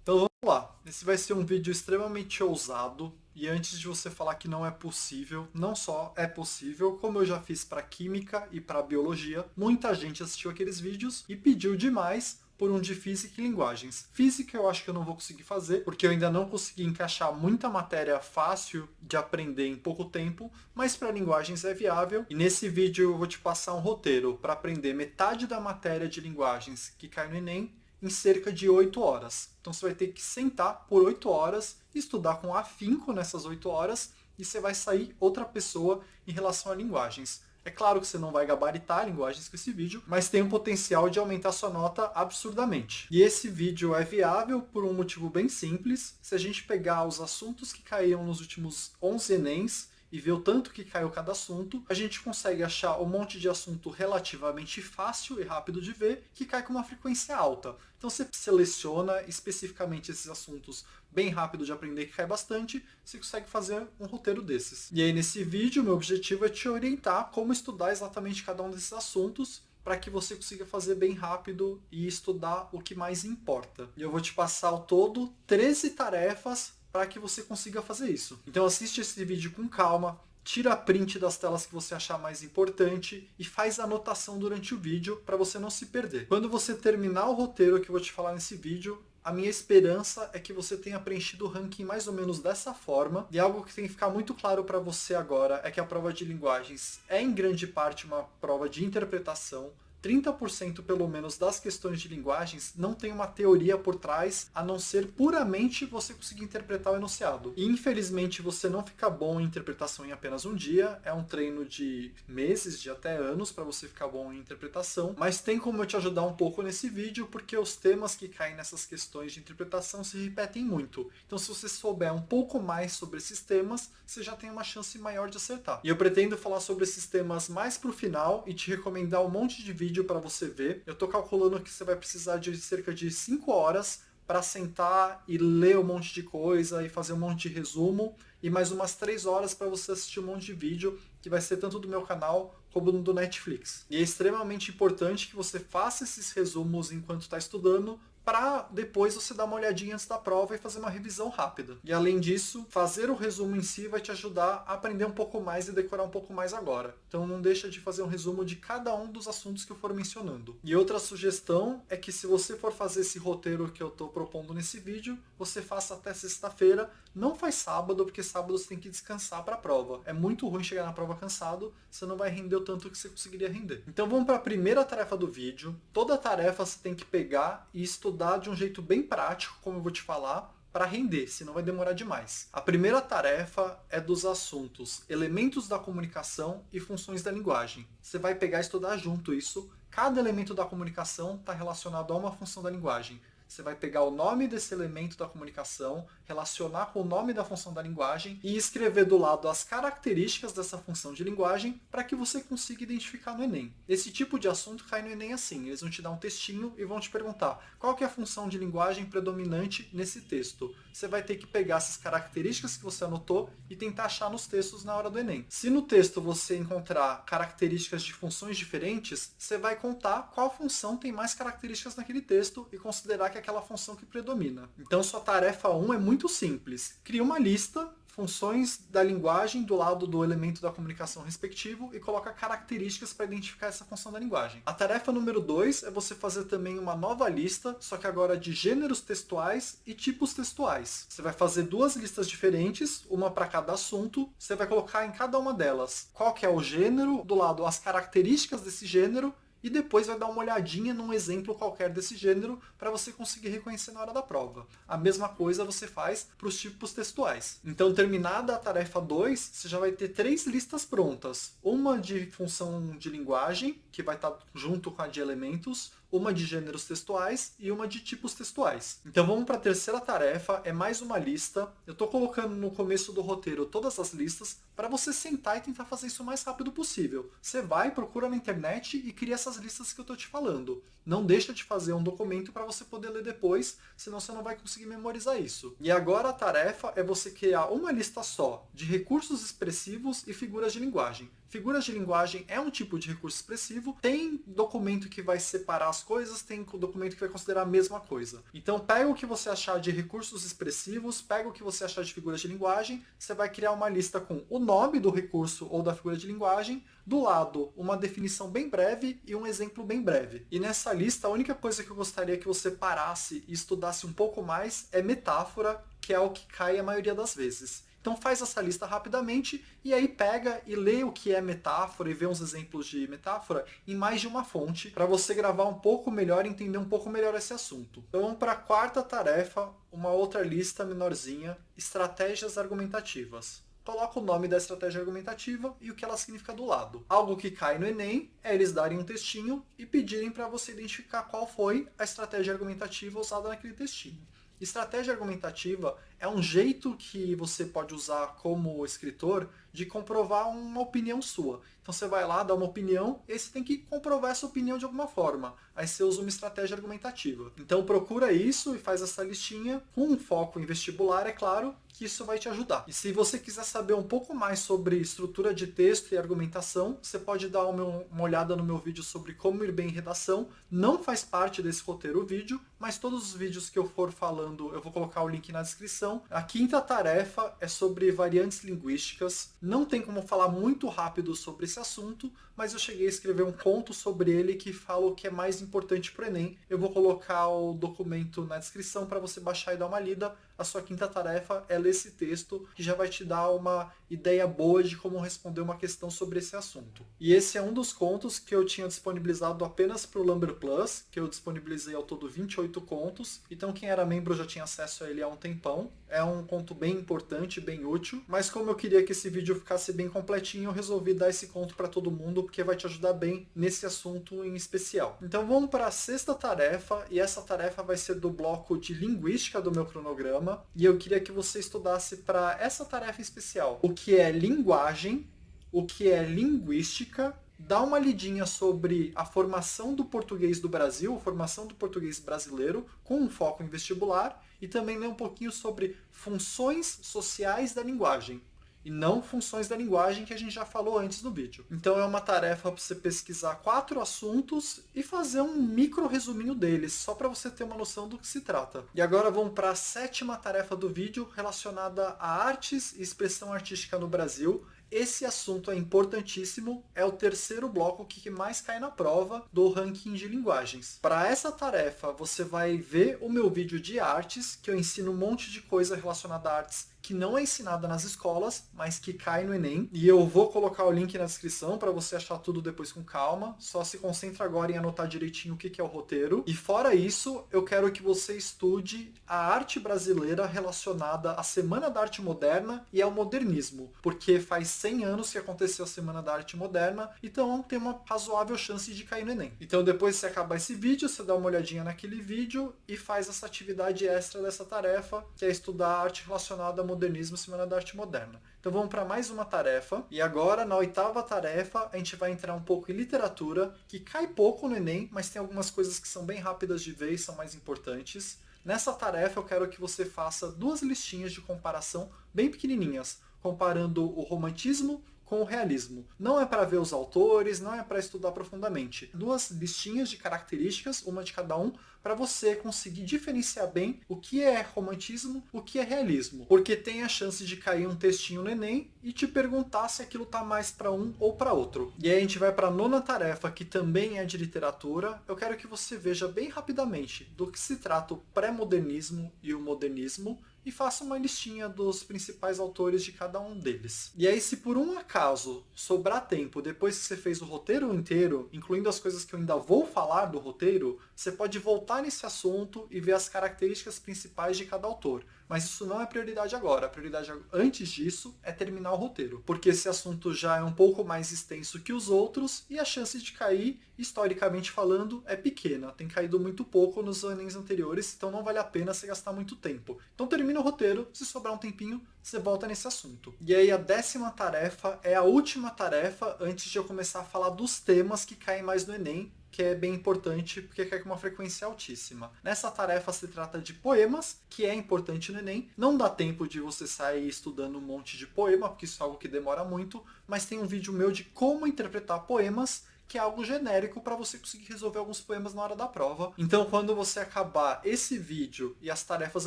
Então vamos lá. Esse vai ser um vídeo extremamente ousado. E antes de você falar que não é possível, não só é possível, como eu já fiz para química e para biologia, muita gente assistiu aqueles vídeos e pediu demais por um de física e linguagens. Física eu acho que eu não vou conseguir fazer, porque eu ainda não consegui encaixar muita matéria fácil de aprender em pouco tempo, mas para linguagens é viável. E nesse vídeo eu vou te passar um roteiro para aprender metade da matéria de linguagens que cai no Enem em cerca de 8 horas. Então você vai ter que sentar por 8 horas, estudar com afinco nessas 8 horas e você vai sair outra pessoa em relação a linguagens. É claro que você não vai gabaritar linguagens com esse vídeo, mas tem o potencial de aumentar sua nota absurdamente. E esse vídeo é viável por um motivo bem simples. Se a gente pegar os assuntos que caíram nos últimos 11 Enems e ver o tanto que caiu cada assunto, a gente consegue achar um monte de assunto relativamente fácil e rápido de ver, que cai com uma frequência alta. Então você seleciona especificamente esses assuntos bem rápido de aprender, que cai bastante, você consegue fazer um roteiro desses. E aí nesse vídeo, meu objetivo é te orientar como estudar exatamente cada um desses assuntos, para que você consiga fazer bem rápido e estudar o que mais importa. E eu vou te passar ao todo 13 tarefas para que você consiga fazer isso. Então assiste esse vídeo com calma, tira print das telas que você achar mais importante e faz anotação durante o vídeo para você não se perder. Quando você terminar o roteiro que eu vou te falar nesse vídeo, a minha esperança é que você tenha preenchido o ranking mais ou menos dessa forma. E algo que tem que ficar muito claro para você agora é que a prova de linguagens é em grande parte uma prova de interpretação. 30% pelo menos das questões de linguagens não tem uma teoria por trás, a não ser puramente você conseguir interpretar o enunciado. E infelizmente você não fica bom em interpretação em apenas um dia, é um treino de meses, de até anos para você ficar bom em interpretação, mas tem como eu te ajudar um pouco nesse vídeo, porque os temas que caem nessas questões de interpretação se repetem muito. Então se você souber um pouco mais sobre esses temas, você já tem uma chance maior de acertar. E eu pretendo falar sobre esses temas mais pro final e te recomendar um monte de vídeo para você ver. Eu tô calculando que você vai precisar de cerca de 5 horas para sentar e ler um monte de coisa e fazer um monte de resumo, e mais umas 3 horas para você assistir um monte de vídeo, que vai ser tanto do meu canal como do Netflix. E é extremamente importante que você faça esses resumos enquanto está estudando, para depois você dar uma olhadinha antes da prova e fazer uma revisão rápida. E além disso, fazer o resumo em si vai te ajudar a aprender um pouco mais e decorar um pouco mais agora. Então não deixa de fazer um resumo de cada um dos assuntos que eu for mencionando. E outra sugestão é que se você for fazer esse roteiro que eu estou propondo nesse vídeo, você faça até sexta-feira. Não faz sábado, porque sábado você tem que descansar para a prova. É muito ruim chegar na prova cansado, você não vai render o tanto que você conseguiria render. Então vamos para a primeira tarefa do vídeo. Toda tarefa você tem que pegar e estudar de um jeito bem prático, como eu vou te falar, para render, senão vai demorar demais. A primeira tarefa é dos assuntos elementos da comunicação e funções da linguagem. Você vai pegar e estudar junto isso. Cada elemento da comunicação está relacionado a uma função da linguagem. Você vai pegar o nome desse elemento da comunicação, relacionar com o nome da função da linguagem e escrever do lado as características dessa função de linguagem para que você consiga identificar no Enem. Esse tipo de assunto cai no Enem assim, eles vão te dar um textinho e vão te perguntar qual que é a função de linguagem predominante nesse texto. Você vai ter que pegar essas características que você anotou e tentar achar nos textos na hora do Enem. Se no texto você encontrar características de funções diferentes, você vai contar qual função tem mais características naquele texto e considerar que é aquela função que predomina. Então sua tarefa 1 é muito simples. Cria uma lista, funções da linguagem do lado do elemento da comunicação respectivo e coloca características para identificar essa função da linguagem. A tarefa número 2 é você fazer também uma nova lista, só que agora de gêneros textuais e tipos textuais. Você vai fazer 2 listas diferentes, uma para cada assunto, você vai colocar em cada uma delas qual que é o gênero, do lado as características desse gênero, e depois vai dar uma olhadinha num exemplo qualquer desse gênero para você conseguir reconhecer na hora da prova. A mesma coisa você faz para os tipos textuais. Então, terminada a tarefa 2, você já vai ter 3 listas prontas. Uma de função de linguagem, que vai estar junto com a de elementos, uma de gêneros textuais e uma de tipos textuais. Então vamos para a terceira tarefa, é mais uma lista. Eu estou colocando no começo do roteiro todas as listas para você sentar e tentar fazer isso o mais rápido possível. Você vai, procura na internet e cria essas listas que eu estou te falando. Não deixa de fazer um documento para você poder ler depois, senão você não vai conseguir memorizar isso. E agora a tarefa é você criar uma lista só de recursos expressivos e figuras de linguagem. Figuras de linguagem é um tipo de recurso expressivo. Tem documento que vai separar umas coisas, tem documento que vai considerar a mesma coisa. Então pega o que você achar de recursos expressivos, pega o que você achar de figuras de linguagem, você vai criar uma lista com o nome do recurso ou da figura de linguagem, do lado uma definição bem breve e um exemplo bem breve. E nessa lista, a única coisa que eu gostaria que você parasse e estudasse um pouco mais é metáfora, que é o que cai a maioria das vezes. Então faz essa lista rapidamente e aí pega e lê o que é metáfora e vê uns exemplos de metáfora em mais de uma fonte para você gravar um pouco melhor e entender um pouco melhor esse assunto. Então vamos para a quarta tarefa, uma outra lista menorzinha, estratégias argumentativas. Coloca o nome da estratégia argumentativa e o que ela significa do lado. Algo que cai no Enem é eles darem um textinho e pedirem para você identificar qual foi a estratégia argumentativa usada naquele textinho. Estratégia argumentativa é um jeito que você pode usar como escritor de comprovar uma opinião sua. Então você vai lá, dá uma opinião, e aí você tem que comprovar essa opinião de alguma forma. Aí você usa uma estratégia argumentativa. Então procura isso e faz essa listinha com um foco em vestibular, é claro, que isso vai te ajudar. E se você quiser saber um pouco mais sobre estrutura de texto e argumentação, você pode dar uma olhada no meu vídeo sobre como ir bem em redação. Não faz parte desse roteiro vídeo, mas todos os vídeos que eu for falando, eu vou colocar o link na descrição. A quinta tarefa é sobre variantes linguísticas. Não tem como falar muito rápido sobre esse assunto, mas eu cheguei a escrever um conto sobre ele que fala o que é mais importante para o Enem. Eu vou colocar o documento na descrição para você baixar e dar uma lida. A sua quinta tarefa é ler esse texto, que já vai te dar uma ideia boa de como responder uma questão sobre esse assunto. E esse é um dos contos que eu tinha disponibilizado apenas para o Lumber Plus, que eu disponibilizei ao todo 28 contos. Então quem era membro já tinha acesso a ele há um tempão. É um conto bem importante, bem útil. Mas como eu queria que esse vídeo ficasse bem completinho, eu resolvi dar esse conto para todo mundo, porque vai te ajudar bem nesse assunto em especial. Então vamos para a sexta tarefa, e essa tarefa vai ser do bloco de linguística do meu cronograma. E eu queria que você estudasse para essa tarefa especial o que é linguagem, o que é linguística, dá uma lidinha sobre a formação do português do Brasil, a formação do português brasileiro, com um foco em vestibular, e também lê um pouquinho sobre funções sociais da linguagem, e não funções da linguagem que a gente já falou antes no vídeo. Então é uma tarefa para você pesquisar 4 assuntos e fazer um micro resuminho deles, só para você ter uma noção do que se trata. E agora vamos para a sétima tarefa do vídeo, relacionada a artes e expressão artística no Brasil. Esse assunto é importantíssimo, é o terceiro bloco que mais cai na prova do ranking de linguagens. Para essa tarefa, você vai ver o meu vídeo de artes, que eu ensino um monte de coisa relacionada a artes que não é ensinada nas escolas, mas que cai no Enem. E eu vou colocar o link na descrição para você achar tudo depois com calma. Só se concentra agora em anotar direitinho o que é o roteiro. E fora isso, eu quero que você estude a arte brasileira relacionada à Semana da Arte Moderna e ao modernismo, porque faz 100 anos que aconteceu a Semana da Arte Moderna, então tem uma razoável chance de cair no Enem. Então depois que você acabar esse vídeo, você dá uma olhadinha naquele vídeo e faz essa atividade extra dessa tarefa, que é estudar a arte relacionada ao modernismo e Semana da Arte Moderna. Então vamos para mais uma tarefa. E agora, na oitava tarefa, a gente vai entrar um pouco em literatura, que cai pouco no Enem, mas tem algumas coisas que são bem rápidas de ver e são mais importantes. Nessa tarefa eu quero que você faça 2 listinhas de comparação bem pequenininhas, comparando o romantismo com o realismo. Não é para ver os autores, não é para estudar profundamente. 2 listinhas de características, uma de cada um, para você conseguir diferenciar bem o que é romantismo, o que é realismo. Porque tem a chance de cair um textinho no Enem e te perguntar se aquilo tá mais para um ou para outro. E aí a gente vai para a nona tarefa, que também é de literatura. Eu quero que você veja bem rapidamente do que se trata o pré-modernismo e o modernismo, e faça uma listinha dos principais autores de cada um deles. E aí, se por um acaso sobrar tempo depois que você fez o roteiro inteiro, incluindo as coisas que eu ainda vou falar do roteiro, você pode voltar nesse assunto e ver as características principais de cada autor. Mas isso não é prioridade agora. A prioridade antes disso é terminar o roteiro. Porque esse assunto já é um pouco mais extenso que os outros e a chance de cair, historicamente falando, é pequena. Tem caído muito pouco nos Enems anteriores, então não vale a pena você gastar muito tempo. Então termina o roteiro, se sobrar um tempinho, você volta nesse assunto. E aí a 10ª tarefa é a última tarefa antes de eu começar a falar dos temas que caem mais no Enem, que é bem importante porque cai com uma frequência altíssima. Nessa tarefa se trata de poemas, que é importante no Enem. Não dá tempo de você sair estudando um monte de poema, porque isso é algo que demora muito, mas tem um vídeo meu de como interpretar poemas, que é algo genérico para você conseguir resolver alguns poemas na hora da prova. Então, quando você acabar esse vídeo e as tarefas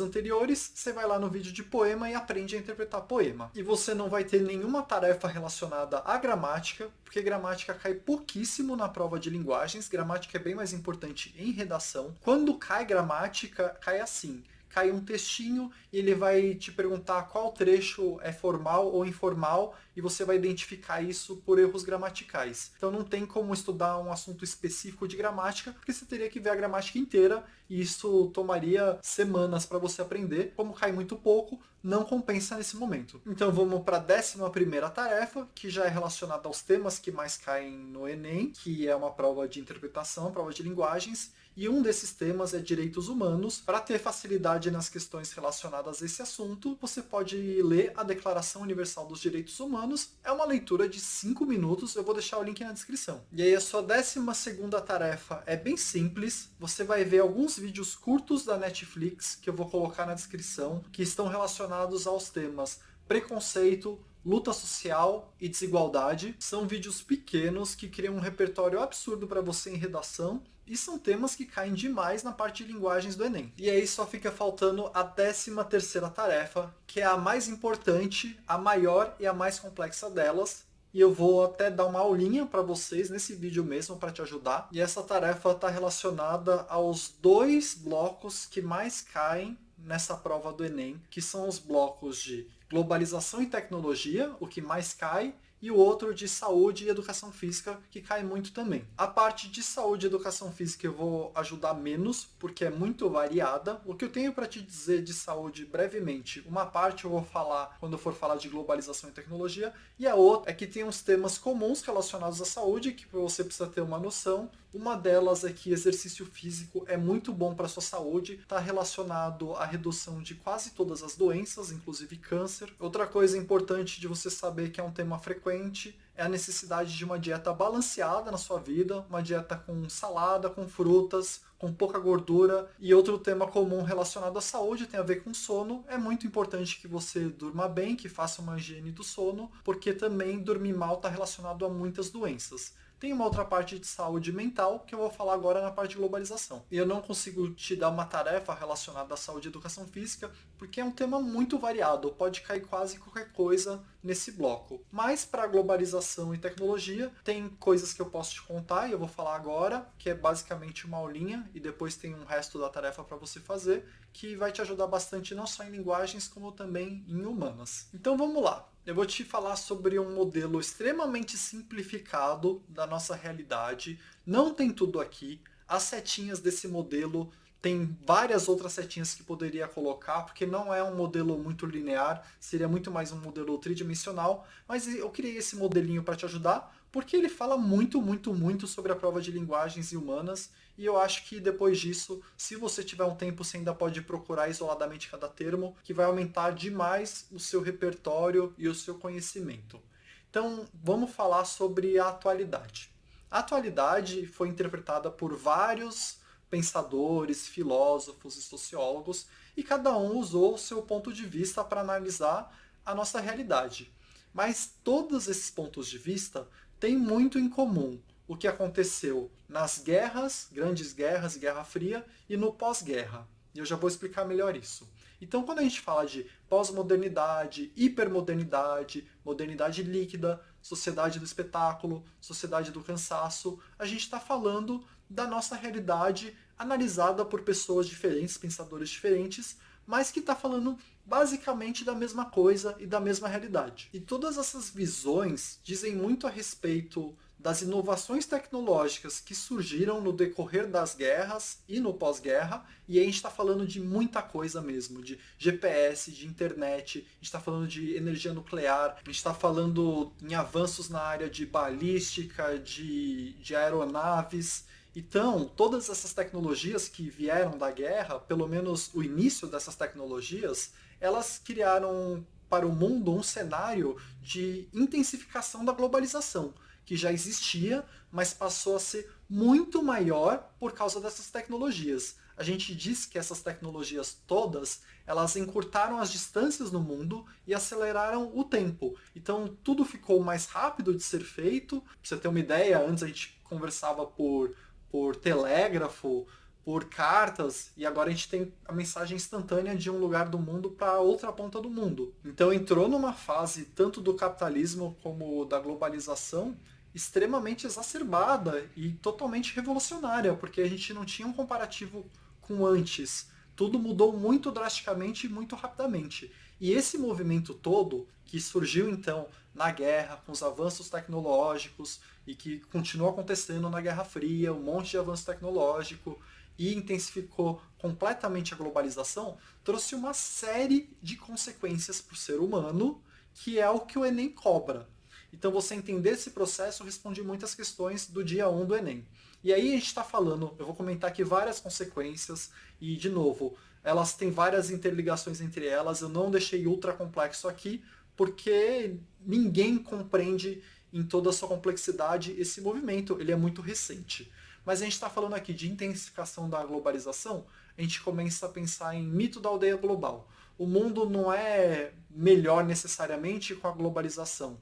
anteriores, você vai lá no vídeo de poema e aprende a interpretar poema. E você não vai ter nenhuma tarefa relacionada à gramática, porque gramática cai pouquíssimo na prova de linguagens, gramática é bem mais importante em redação. Quando cai gramática, cai assim. Cai um textinho e ele vai te perguntar qual trecho é formal ou informal e você vai identificar isso por erros gramaticais. Então não tem como estudar um assunto específico de gramática, porque você teria que ver a gramática inteira e isso tomaria semanas para você aprender. Como cai muito pouco, não compensa nesse momento. Então vamos para a 11ª tarefa, que já é relacionada aos temas que mais caem no Enem, que é uma prova de interpretação, prova de linguagens. E um desses temas é direitos humanos. Para ter facilidade nas questões relacionadas a esse assunto, você pode ler a Declaração Universal dos Direitos Humanos. É uma leitura de 5 minutos, eu vou deixar o link na descrição. E aí a sua 12ª tarefa é bem simples. Você vai ver alguns vídeos curtos da Netflix, que eu vou colocar na descrição, que estão relacionados aos temas preconceito, luta social e desigualdade. São vídeos pequenos que criam um repertório absurdo para você em redação e são temas que caem demais na parte de linguagens do Enem. E aí só fica faltando a 13ª tarefa, que é a mais importante, a maior e a mais complexa delas. E eu vou até dar uma aulinha para vocês nesse vídeo mesmo para te ajudar. E essa tarefa está relacionada aos 2 blocos que mais caem nessa prova do Enem, que são os blocos de globalização e tecnologia, o que mais cai, e o outro de saúde e educação física, que cai muito também. A parte de saúde e educação física eu vou ajudar menos, porque é muito variada. O que eu tenho para te dizer de saúde brevemente, uma parte eu vou falar quando eu for falar de globalização e tecnologia, e a outra é que tem uns temas comuns relacionados à saúde, que você precisa ter uma noção. Uma delas é que exercício físico é muito bom para a sua saúde, está relacionado à redução de quase todas as doenças, inclusive câncer. Outra coisa importante de você saber que é um tema frequente é a necessidade de uma dieta balanceada na sua vida, uma dieta com salada, com frutas, com pouca gordura. E outro tema comum relacionado à saúde tem a ver com sono. É muito importante que você durma bem, que faça uma higiene do sono, porque também dormir mal está relacionado a muitas doenças. Tem uma outra parte de saúde mental que eu vou falar agora na parte de globalização. E eu não consigo te dar uma tarefa relacionada à saúde e educação física, porque é um tema muito variado, pode cair quase qualquer coisa nesse bloco. Mas para globalização e tecnologia, tem coisas que eu posso te contar e eu vou falar agora, que é basicamente uma aulinha e depois tem um resto da tarefa para você fazer, que vai te ajudar bastante não só em linguagens, como também em humanas. Então vamos lá. Eu vou te falar sobre um modelo extremamente simplificado da nossa realidade. Não tem tudo aqui. As setinhas desse modelo tem várias outras setinhas que poderia colocar, porque não é um modelo muito linear, seria muito mais um modelo tridimensional, mas eu criei esse modelinho para te ajudar, porque ele fala muito, muito, muito sobre a prova de linguagens e humanas, e eu acho que depois disso, se você tiver um tempo, você ainda pode procurar isoladamente cada termo, que vai aumentar demais o seu repertório e o seu conhecimento. Então, vamos falar sobre a atualidade. A atualidade foi interpretada por vários pensadores, filósofos e sociólogos, e cada um usou o seu ponto de vista para analisar a nossa realidade. Mas todos esses pontos de vista têm muito em comum o que aconteceu nas guerras, grandes guerras e Guerra Fria, e no pós-guerra. E eu já vou explicar melhor isso. Então, quando a gente fala de pós-modernidade, hipermodernidade, modernidade líquida, sociedade do espetáculo, sociedade do cansaço, a gente está falando da nossa realidade analisada por pessoas diferentes, pensadores diferentes, mas que está falando basicamente da mesma coisa e da mesma realidade. E todas essas visões dizem muito a respeito das inovações tecnológicas que surgiram no decorrer das guerras e no pós-guerra, e aí a gente está falando de muita coisa mesmo, de GPS, de internet, a gente está falando de energia nuclear, a gente está falando em avanços na área de balística, de aeronaves. Então, todas essas tecnologias que vieram da guerra, pelo menos o início dessas tecnologias, elas criaram para o mundo um cenário de intensificação da globalização, que já existia, mas passou a ser muito maior por causa dessas tecnologias. a gente diz que essas tecnologias todas, elas encurtaram as distâncias no mundo e aceleraram o tempo. Então tudo ficou mais rápido de ser feito. Pra você ter uma ideia, antes a gente conversava por telégrafo, por cartas, e agora a gente tem a mensagem instantânea de um lugar do mundo para outra ponta do mundo. Então entrou numa fase tanto do capitalismo como da globalização extremamente exacerbada e totalmente revolucionária, porque a gente não tinha um comparativo com antes. Tudo mudou muito drasticamente e muito rapidamente. E esse movimento todo, que surgiu então na guerra, com os avanços tecnológicos, e que continuou acontecendo na Guerra Fria, um monte de avanço tecnológico, e intensificou completamente a globalização, trouxe uma série de consequências para o ser humano, que é o que o Enem cobra. Então, você entender esse processo responde muitas questões do dia 1 do Enem. E aí a gente está falando, eu vou comentar aqui várias consequências, e de novo, elas têm várias interligações entre elas, eu não deixei ultra complexo aqui, porque ninguém compreende em toda a sua complexidade esse movimento, ele é muito recente. Mas a gente está falando aqui de intensificação da globalização, a gente começa a pensar em mito da aldeia global. O mundo não é melhor necessariamente com a globalização.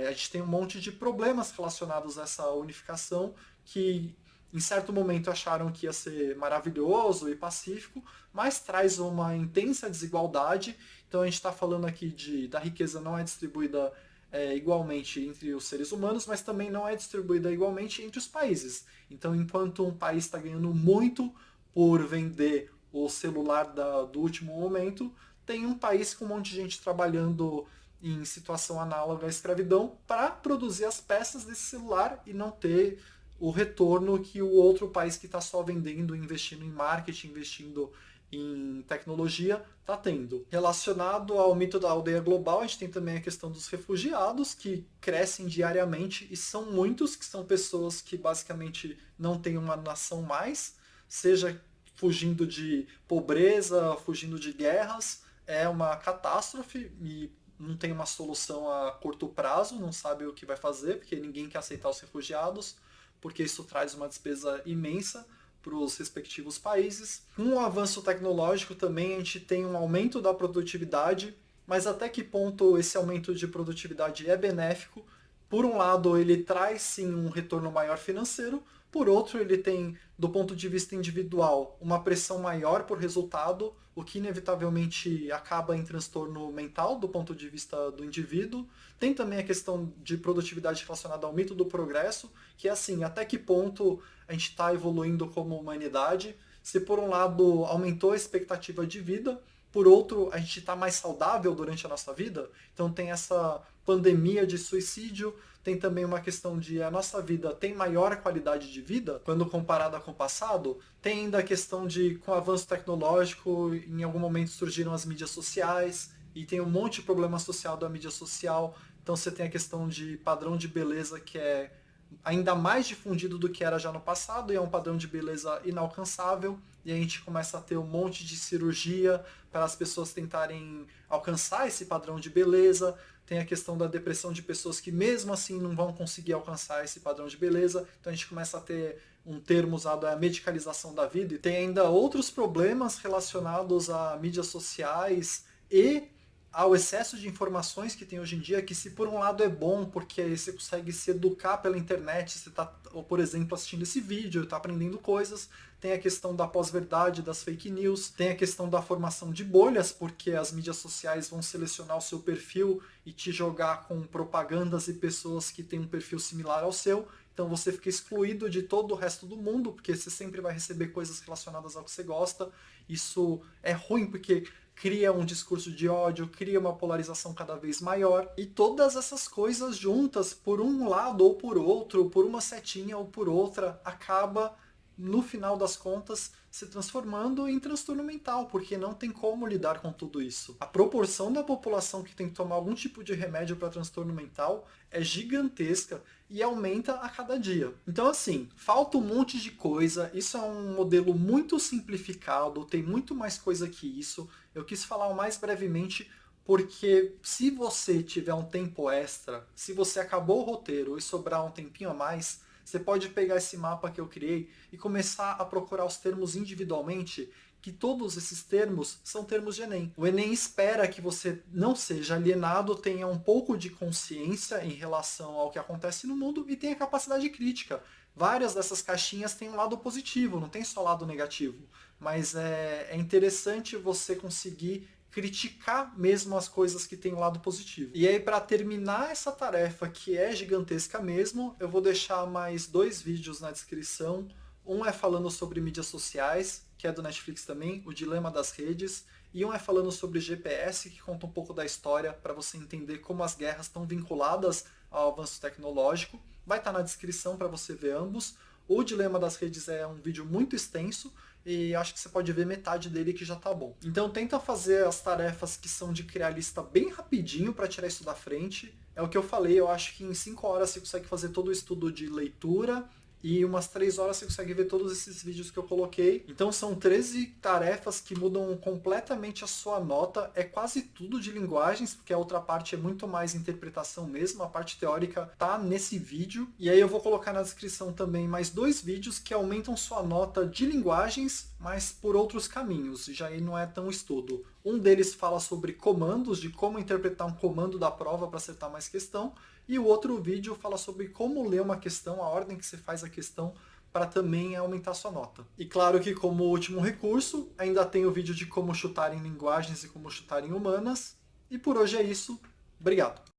A gente tem um monte de problemas relacionados a essa unificação que em certo momento acharam que ia ser maravilhoso e pacífico, mas traz uma intensa desigualdade. Então a gente está falando aqui da riqueza não é distribuída igualmente entre os seres humanos, mas também não é distribuída igualmente entre os países. Então, enquanto um país está ganhando muito por vender o celular do último momento, tem um país com um monte de gente trabalhando em situação análoga à escravidão para produzir as peças desse celular e não ter o retorno que o outro país que está só vendendo, investindo em marketing, investindo em tecnologia, está tendo. Relacionado ao mito da aldeia global, a gente tem também a questão dos refugiados, que crescem diariamente e são muitos, que são pessoas que basicamente não têm uma nação mais, seja fugindo de pobreza, fugindo de guerras, é uma catástrofe e não tem uma solução a curto prazo, não sabe o que vai fazer, porque ninguém quer aceitar os refugiados, porque isso traz uma despesa imensa para os respectivos países. Com o avanço tecnológico também a gente tem um aumento da produtividade, mas até que ponto esse aumento de produtividade é benéfico? Por um lado, ele traz sim um retorno maior financeiro, por outro, ele tem, do ponto de vista individual, uma pressão maior por resultado, o que inevitavelmente acaba em transtorno mental do ponto de vista do indivíduo. Tem também a questão de produtividade relacionada ao mito do progresso, que é assim, até que ponto a gente está evoluindo como humanidade. Se por um lado aumentou a expectativa de vida, por outro a gente está mais saudável durante a nossa vida. Então tem essa pandemia de suicídio, tem também uma questão de a nossa vida tem maior qualidade de vida quando comparada com o passado. Tem ainda a questão de, com o avanço tecnológico, em algum momento surgiram as mídias sociais e tem um monte de problema social da mídia social. Então você tem a questão de padrão de beleza que é ainda mais difundido do que era já no passado e é um padrão de beleza inalcançável. E a gente começa a ter um monte de cirurgia para as pessoas tentarem alcançar esse padrão de beleza. Tem a questão da depressão de pessoas que mesmo assim não vão conseguir alcançar esse padrão de beleza. Então a gente começa a ter um termo usado, é a medicalização da vida. E tem ainda outros problemas relacionados a mídias sociais e ao excesso de informações que tem hoje em dia, que se por um lado é bom, porque você consegue se educar pela internet, você está, por exemplo, assistindo esse vídeo, está aprendendo coisas, tem a questão da pós-verdade, das fake news, tem a questão da formação de bolhas, porque as mídias sociais vão selecionar o seu perfil e te jogar com propagandas e pessoas que têm um perfil similar ao seu, então você fica excluído de todo o resto do mundo, porque você sempre vai receber coisas relacionadas ao que você gosta. Isso é ruim, porque cria um discurso de ódio, cria uma polarização cada vez maior. E todas essas coisas juntas, por um lado ou por outro, por uma setinha ou por outra, acaba, no final das contas, se transformando em transtorno mental, porque não tem como lidar com tudo isso. A proporção da população que tem que tomar algum tipo de remédio para transtorno mental é gigantesca e aumenta a cada dia. Então, assim, falta um monte de coisa, isso é um modelo muito simplificado, tem muito mais coisa que isso. Eu quis falar o mais brevemente porque se você tiver um tempo extra, se você acabou o roteiro e sobrar um tempinho a mais, Você pode pegar esse mapa que eu criei e começar a procurar os termos individualmente, que todos esses termos são termos de Enem. O Enem espera que você não seja alienado, tenha um pouco de consciência em relação ao que acontece no mundo e tenha capacidade crítica. Várias dessas caixinhas têm um lado positivo, não tem só lado negativo. Mas é interessante você conseguir criticar mesmo as coisas que têm um lado positivo. E aí, para terminar essa tarefa, que é gigantesca mesmo, eu vou deixar mais 2 vídeos na descrição. Um é falando sobre mídias sociais, que é do Netflix também, o dilema das redes, e um é falando sobre GPS, que conta um pouco da história para você entender como as guerras estão vinculadas ao avanço tecnológico. Vai estar na descrição para você ver ambos. O dilema das redes é um vídeo muito extenso e acho que você pode ver metade dele que já tá bom. Então tenta fazer as tarefas que são de criar lista bem rapidinho para tirar isso da frente. É o que eu falei, eu acho que em 5 horas você consegue fazer todo o estudo de leitura, e umas 3 horas você consegue ver todos esses vídeos que eu coloquei. Então são 13 tarefas que mudam completamente a sua nota. É quase tudo de linguagens, porque a outra parte é muito mais interpretação mesmo. A parte teórica tá nesse vídeo. E aí eu vou colocar na descrição também mais 2 vídeos que aumentam sua nota de linguagens, mas por outros caminhos. Já aí não é tão estudo. Um deles fala sobre comandos, de como interpretar um comando da prova para acertar mais questão. E o outro vídeo fala sobre como ler uma questão, a ordem que você faz a questão, para também aumentar sua nota. E claro que, como último recurso, ainda tem o vídeo de como chutar em linguagens e como chutar em humanas. E por hoje é isso. Obrigado!